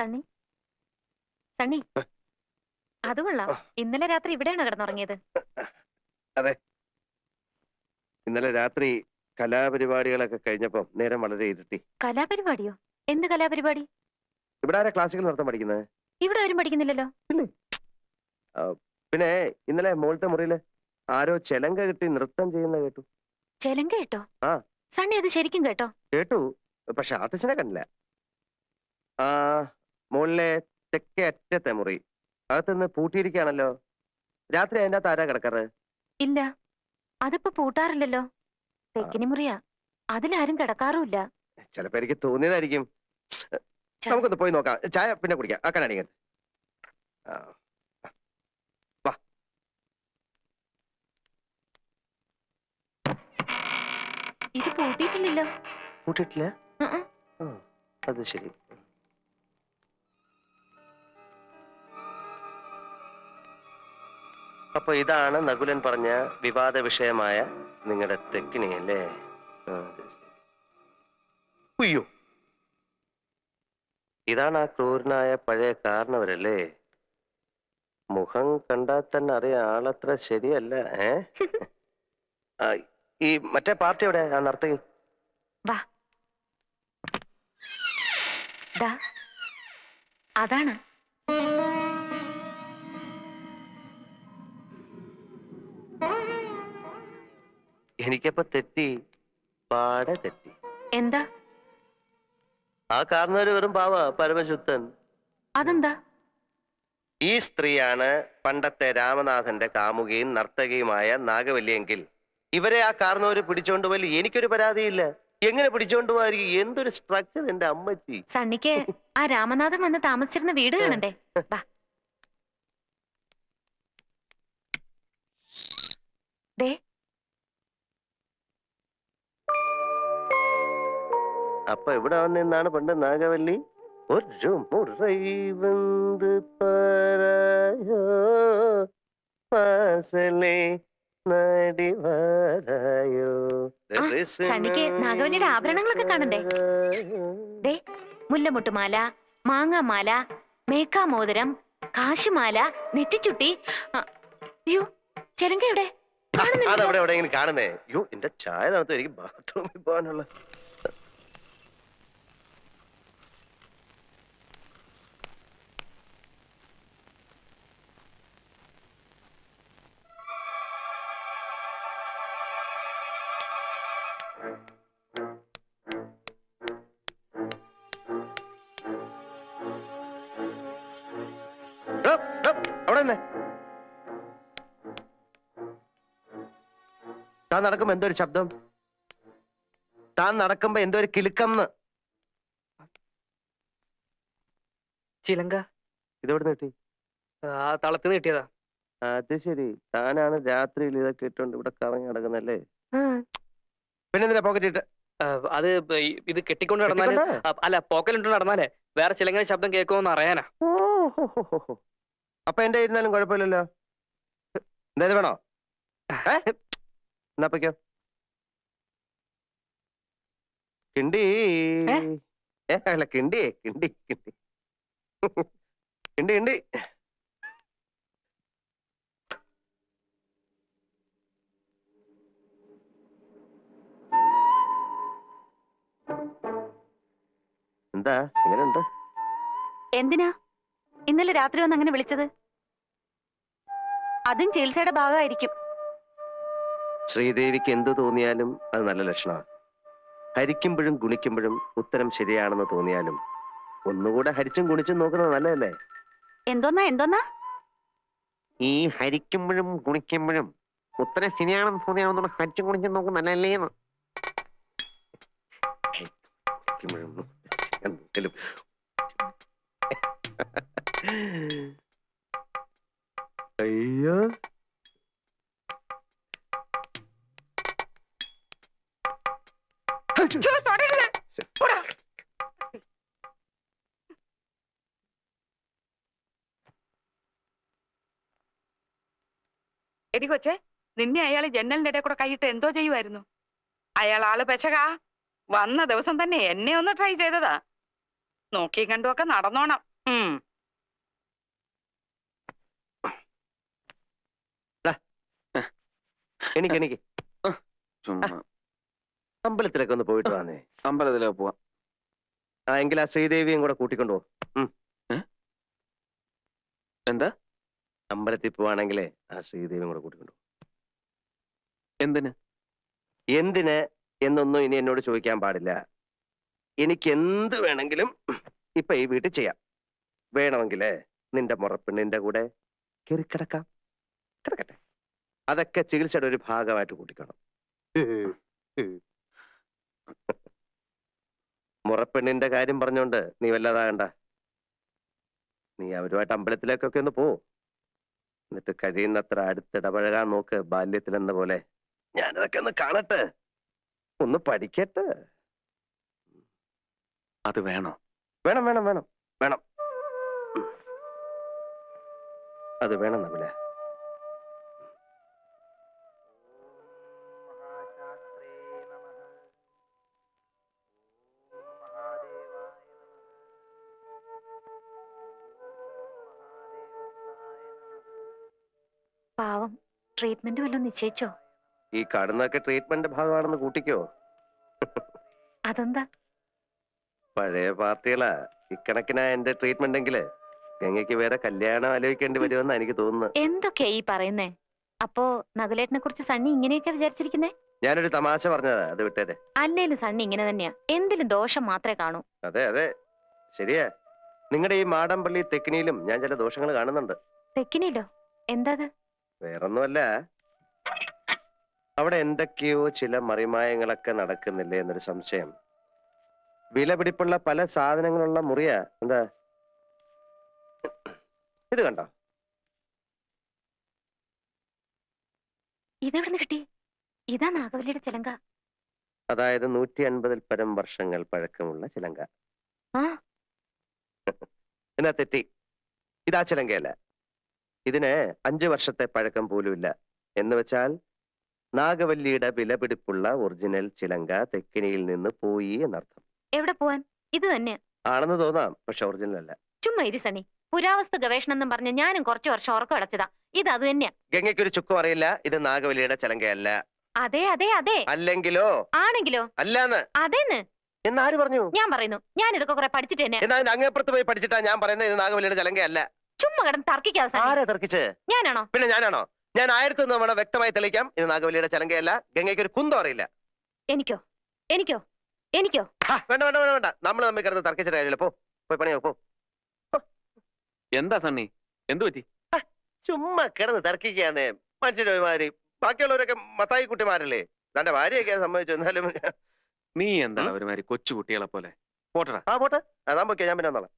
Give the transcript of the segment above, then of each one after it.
സണ്ണി സണ്ണി അത് കൊള്ളാം. ഇന്നലെ രാത്രി ഇവിടെയാണോ കിടന്നുറങ്ങിയത്? അതെ, ഇന്നലെ രാത്രി കലാപരിപാടികളൊക്കെ കഴിഞ്ഞപ്പോ നേരം വളരെ ഇരുട്ടി. കലാപരിപാടിയോ? എന്ത് കലാപരിപാടി? ഇവിടെ ആരാ ക്ലാസിക്കൽ നൃത്തം പഠിക്കുന്നത്? ഇവിടെ ആരും പഠിക്കുന്നില്ലല്ലോ. പിന്നെ ഇന്നലെ മോളത്തെ മുറിയില് ആരോ ചെലങ്ക കിട്ടി നൃത്തം ചെയ്യുന്ന കേട്ടു. ചെലങ്ക കേട്ടോ? ആ സണ്ണി അത് ശരിക്കും കേട്ടോ? കേട്ടു, പക്ഷെ ആർട്ടിസ്റ്റിനെ കണ്ടില്ല. ആ മുകളിലെ തെക്കേ അറ്റത്തെ മുറി അകത്തുനിന്ന് പൂട്ടിയിരിക്കുകയാണല്ലോ. രാത്രി അതിൻ്റെ അകത്ത് ആരാ കിടക്കാറ്? ഇല്ല, അതിപ്പോ പൂട്ടാറില്ലല്ലോ. തെക്കിനി മുറിയാ, അതിലാരും കിടക്കാറുമില്ല. ചിലപ്പോ എനിക്ക് തോന്നിയതായിരിക്കും. നമുക്കൊന്ന് പോയി നോക്കാം. ചായ പിന്നെ കുടിക്കാം. ആ കണ്ണാടി വാ. ഇത് പൂട്ടിയിട്ടില്ലല്ലോ. പൂട്ടിയിട്ടില്ല? അത് ശരി. അപ്പൊ ഇതാണ് നകുലൻ പറഞ്ഞ വിവാദ വിഷയമായ നിങ്ങളുടെ തെക്കിനി അല്ലേ? അയ്യോ, ഇതാണ് ആ ക്രൂരനായ പഴയ കാരണവരല്ലേ? മുഖം കണ്ടാൽ തന്നെ അറിയാം ആളത്ര ശരിയല്ല. ഈ മറ്റേ പാർട്ടി എവിടെ? ആ നർത്തകി വാ. അതാണ്. എനിക്കപ്പോ തെറ്റി, പാടെ തെറ്റി. എന്താ? ആ കാരണവര് വെറും പാവ, പരമശുദ്ധൻ. അതെന്താ? ഈ സ്ത്രീയാണ് പണ്ടത്തെ രാമനാഥന്റെ കാമുകിയും നർത്തകിയുമായ നാഗവല്ലിയെങ്കിൽ ഇവരെ ആ കാരണവര് പിടിച്ചോണ്ടുപോയി എനിക്കൊരു പരാതിയില്ല. എങ്ങനെ പിടിച്ചോണ്ടുപോയിരിക്കും? എന്തൊരു സ്ട്രക്ചർ എന്റെ അമ്മച്ചി. സണ്ണിക്ക് ആ രാമനാഥൻ വന്ന് താമസിച്ചിരുന്ന വീട് കാണണ്ടേ? വാ. ദേ, അപ്പൊ ഇവിടെ വന്നിന്നാണ് പണ്ട് നാഗവല്ലി ഒരു മുറൈ വന്ന് പാരായോ പാസലേ നടി വാരായോ. സണ്ണിക്ക് നാഗവല്ലിയുടെ ആഭരണങ്ങളൊക്കെ കാണണ്ടേ? ദേ, മുല്ലമുട്ടുമാല, മാങ്ങാമാല, മേക്കാമോതിരം, കാശുമാല, നെറ്റിച്ചുട്ടി. അയ്യോ, ചെലങ്കയുടെ അതവിടെ എവിടെയെങ്കിലും കാണുന്നേ? അയ്യോ, എന്റെ ചായ തണുത്തു, എനിക്ക് ബാത്റൂമിൽ പോകാനുള്ള. അവിടെ താൻ നടക്കുമ്പോ എന്തോ ഒരു ശബ്ദം, താൻ നടക്കുമ്പോ എന്തോ ഒരു കിലുക്കം. ചിലങ്ക ഇതെവിടെ കിട്ടി? ആ തളത്തിന് കിട്ടിയതാ. അത് ശരി, താനാണ് രാത്രിയിൽ ഇതൊക്കെ ഇട്ടോണ്ട് ഇവിടെ കറങ്ങി നടക്കുന്നല്ലേ? പിന്നെന്തിനാ പോക്കറ്റ് ഇട്ട്? അത് ഇത് കെട്ടിക്കൊണ്ട് നടന്നാല്, അല്ല പോക്കലിട്ട് നടന്നാലേ വേറെ ചിലങ്ങനെ ശബ്ദം കേൾക്കുമെന്ന് അറിയാനാ. അപ്പൊ എന്റെ ഇരുന്നാലും കുഴപ്പമില്ലല്ലോ. എന്തായത് വേണോ? എന്നാപ്പോ കിണ്ടി അല്ല കിണ്ടി കിണ്ടി കിണ്ടി കിണ്ടി കിണ്ടി. എന്താ എങ്ങനെയുണ്ട്? എന്തിനാ ഇന്നലെ രാത്രി വന്ന് അങ്ങനെ വിളിച്ചത്? അതും ചികിത്സയുടെ ഭാഗമായിരിക്കും. ശ്രീദേവിക്ക് എന്തു തോന്നിയാലും അത് നല്ല ലക്ഷണമാണ്. ഹരിക്കുമ്പോഴും ഗുണിക്കുമ്പോഴും ഉത്തരം ശരിയാണെന്ന് തോന്നിയാലും ഒന്നുകൂടെ ഹരിച്ചും ഗുണിച്ചും നോക്കുന്നത് നല്ലതല്ലേ? എന്തോന്നാ? ഈ ഹരിക്കുമ്പോഴും ഗുണിക്കുമ്പോഴും ഉത്തരം ശരിയാണെന്ന് തോന്നിയാണെന്നുള്ള ഹരിച്ചും ഗുണിച്ചും നോക്കുന്നത് നല്ലതല്ലേന്ന്. അയ്യോ, എടി കൊച്ചെ, നിന്നെ അയാൾ ജനലിന്റെ ഇടയിൽ കൂടെ കൈയിട്ട് എന്തോ ചെയ്യുമായിരുന്നു? അയാൾ ആള് പെശകാ. വന്ന ദിവസം തന്നെ എന്നെ ഒന്ന് ട്രൈ ചെയ്തതാ. നോക്കി കണ്ടുമൊക്കെ നടന്നോണം. എനിക്ക് ചുമ്മാ അമ്പലത്തിലൊക്കെ ഒന്ന് പോയിട്ട് വന്നേ. അമ്പലത്തിലേക്ക് പോവാം. ആ എങ്കിൽ ആ ശ്രീദേവിയും കൂടെ കൂട്ടിക്കൊണ്ടു പോകും. എന്താ? അമ്പലത്തിൽ പോവാണെങ്കിലേ ആ ശ്രീദേവിയും കൂടെ കൂട്ടിക്കൊണ്ടു. എന്തിന്? എന്തിന് എന്നൊന്നും ഇനി എന്നോട് ചോദിക്കാൻ പാടില്ല. എനിക്ക് എന്ത് വേണമെങ്കിലും ഇപ്പൊ ഈ വീട്ടിൽ ചെയ്യാം. വേണമെങ്കിലേ നിന്റെ മുറപ്പെണ്ണിന്റെ കൂടെ കയറി കിടക്കാം. കിടക്കട്ടെ. അതൊക്കെ ചികിത്സയുടെ ഒരു ഭാഗമായിട്ട് കൂട്ടിക്കണം. മുറപ്പെണ്ണിന്റെ കാര്യം പറഞ്ഞോണ്ട് നീ വല്ലാതാകണ്ട. നീ അവരുമായിട്ട് അമ്പലത്തിലേക്കൊക്കെ ഒന്ന് പോ. എന്നിട്ട് കഴിയുന്നത്ര അടുത്തിടപഴകാൻ നോക്ക്. ബാല്യത്തിലെന്ന പോലെ ഞാനതൊക്കെ ഒന്ന് കാണട്ടെ, ഒന്ന് പഠിക്കട്ടെ. അത് വേണോ? വേണം വേണം വേണം വേണം. അത് വേണം നകുല. പാവം ട്രീറ്റ്മെന്റ് വല്ലതും നിശ്ചയിച്ചോ? ഈ കാണുന്നതൊക്കെ ട്രീറ്റ്മെന്റ് ഭാഗമാണെന്ന് കൂട്ടിക്കോ. അതെന്താ? പഴയ പാർട്ടികളാ ഇക്കണക്കിനാ എന്റെ ട്രീറ്റ്മെന്റ് എങ്കില് ഗംഗയ്ക്ക് വേറെ കല്യാണം ആലോചിക്കേണ്ടി വരുമെന്നാ എനിക്ക് തോന്നുന്നത്. എന്തൊക്കെയാ ഈ പറയുന്നേ? അപ്പോ നകുലേട്ടനെ കുറിച്ച് സണ്ണി ഇങ്ങനെയൊക്കെ വിചാരിച്ചിരിക്കുന്നേ? ഞാനൊരു തമാശ പറഞ്ഞതാ, അത് വിട്ടേരെ. അല്ലേലും സണ്ണി ഇങ്ങനെ തന്നെയാ, എന്തിലും ദോഷം മാത്രമേ കാണൂ. അതെ അതെ ശരിയാ. നിങ്ങളുടെ ഈ മാടമ്പള്ളി തെക്കിനിയിലും ഞാൻ ചില ദോഷങ്ങൾ കാണുന്നുണ്ട്. തെക്കിനില്ലോ? എന്താ? വേറൊന്നുമല്ല, അവിടെ എന്തൊക്കെയോ ചില മറിമായങ്ങളൊക്കെ നടക്കുന്നില്ലേ എന്നൊരു സംശയം. വിലപിടിപ്പുള്ള പല സാധനങ്ങളുള്ള മുറിയാ. എന്താ ഇത് കണ്ടോ? ഇതെവിടുന്ന് കിട്ടി? ഇതാ നാഗവല്ലിയുടെ ചിലങ്ക. അതായത് 150-ൽ പരം വർഷങ്ങൾ പഴക്കമുള്ള ചിലങ്ക. ആ എന്നാ തെറ്റി. ഇതാ ചിലങ്കയല്ല. ഇതിന് 5 വർഷത്തെ പഴക്കം പോലുമില്ല. എന്ന് വെച്ചാൽ നാഗവല്ലിയുടെ വിലപിടിപ്പുള്ള ഒറിജിനൽ ചിലങ്ക തെക്കിനിയിൽ നിന്ന് പോയി എന്നർത്ഥം. എവിടെ പോവാൻ? ഇത് തന്നെ ആണെന്ന് തോന്നാം, പക്ഷെ ഒറിജിനൽ അല്ല. ചുമ്മാ ഇരി സണ്ണി. പുരാവസ്തു ഗവേഷണം എന്നും പറഞ്ഞ് ഞാനും കുറച്ചു വർഷം ഉറക്കം അടച്ചതാ. ഇത് അത് തന്നെയാ. ഗംഗയ്ക്കൊരു ചുക്കും അറിയില്ല. ഇത് നാഗവല്ലിയുടെ ചിലങ്കയല്ല. അതെ അതെ അതെ. അല്ലെങ്കിലോ? ആണെങ്കിലോ? അല്ലാന്ന്. അതേന്ന് എന്നാര് പറഞ്ഞു? ഞാൻ പറയുന്നു. ഞാൻ ഇതൊക്കെ കുറെ പഠിച്ചിട്ട് തന്നെ. എന്നാ അതിന്റെ അങ്ങേപ്പുറത്ത് പോയി പഠിച്ചിട്ടാ ഞാൻ പറയുന്നത് ഇത് നാഗവല്ലിയുടെ ചിലങ്കയല്ല. ചുമ്മാ കിടന്ന് തർക്കിക്കാതെ സണ്ണി. ആരാ തർക്കിച്ച്? ഞാനാണോ? പിന്നെ ഞാനാണോ? ഞാൻ 1000 തവണ വ്യക്തമായി തെളിയിക്കാം, ഇത് നാഗവല്ലിയുടെ ചിലങ്കയല്ല. ഗംഗയ്ക്ക് ഒരു കുന്തം അറിയില്ല. എനിക്കോ? എനിക്കോ? എനിക്കോ? വേണ്ട വേണ്ട വേണ്ട വേണ്ട. നമ്മൾ തമ്മിൽ കിടന്ന് തർക്കിച്ചിട്ട് കാര്യമില്ല. പോയി പണിയോ പോ. എന്താ സണ്ണി? എന്തു പറ്റി? ചുമ്മാ കിടന്ന് തർക്കിക്കാന്നേ. മനുഷ്യന്റെ ഒരുമാതിരി. ബാക്കിയുള്ളവരൊക്കെ മത്തായി കുട്ടിമാരല്ലേ. തന്റെ ഭാര്യയൊക്കെ സമ്മതിച്ചു. എന്നാലും നീ എന്താണ് ഒരുമാതിരി കൊച്ചു കുട്ടികളെ പോലെ? പോട്ടടാ. ആ പോട്ടെ. അതാ പൊക്കെ ഞാൻ പിന്നെ വന്നോളാം.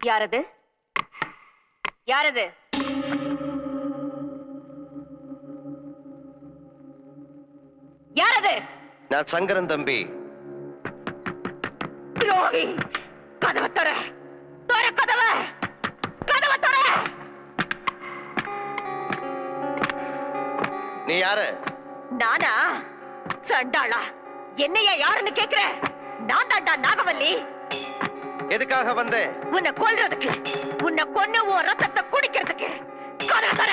யாரது? யாரது? யாரது? ഞാൻ ശങ്കരൻ തമ്പി. ദ്രോഹി! കതവ് തുറ! തുറ കതവ്! കതവ് തുറ! நீ யாரு? நானா? சண்டாளா! என்னையா யாருன்னு கேக்குற? நான் தாண்டா நாகவல்லி. எதுக்காக வந்தே? உன்னை கொல்றதுக்கு, உன்னை கொன்னு உன் ரத்தத்தை குடிக்கிறதுக்கு. கதவு துற!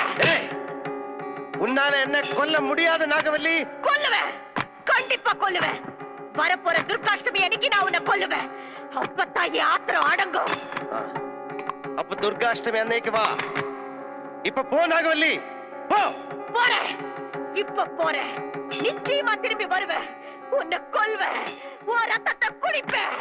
உன்னால என்ன கொல்ல முடியாது நாகவல்லி. கொல்லுவேன், கண்டிப்பா கொல்லுவேன். வரப்போற துர்காஷ்டமி அன்னைக்கு நான் உன்னை கொல்லுவேன். அப்பத்தான் என் ஆத்திரம் அடங்கும். அப்ப துர்காஷ்டமி அன்னைக்கு வா. இப்ப போ நாகவல்லி, போ. போறேன், இப்ப போறேன். நிச்சயமா திரும்பி வருவேன். உன்னை கொல்வேன், உன் ரத்தத்தை குடிப்பேன்.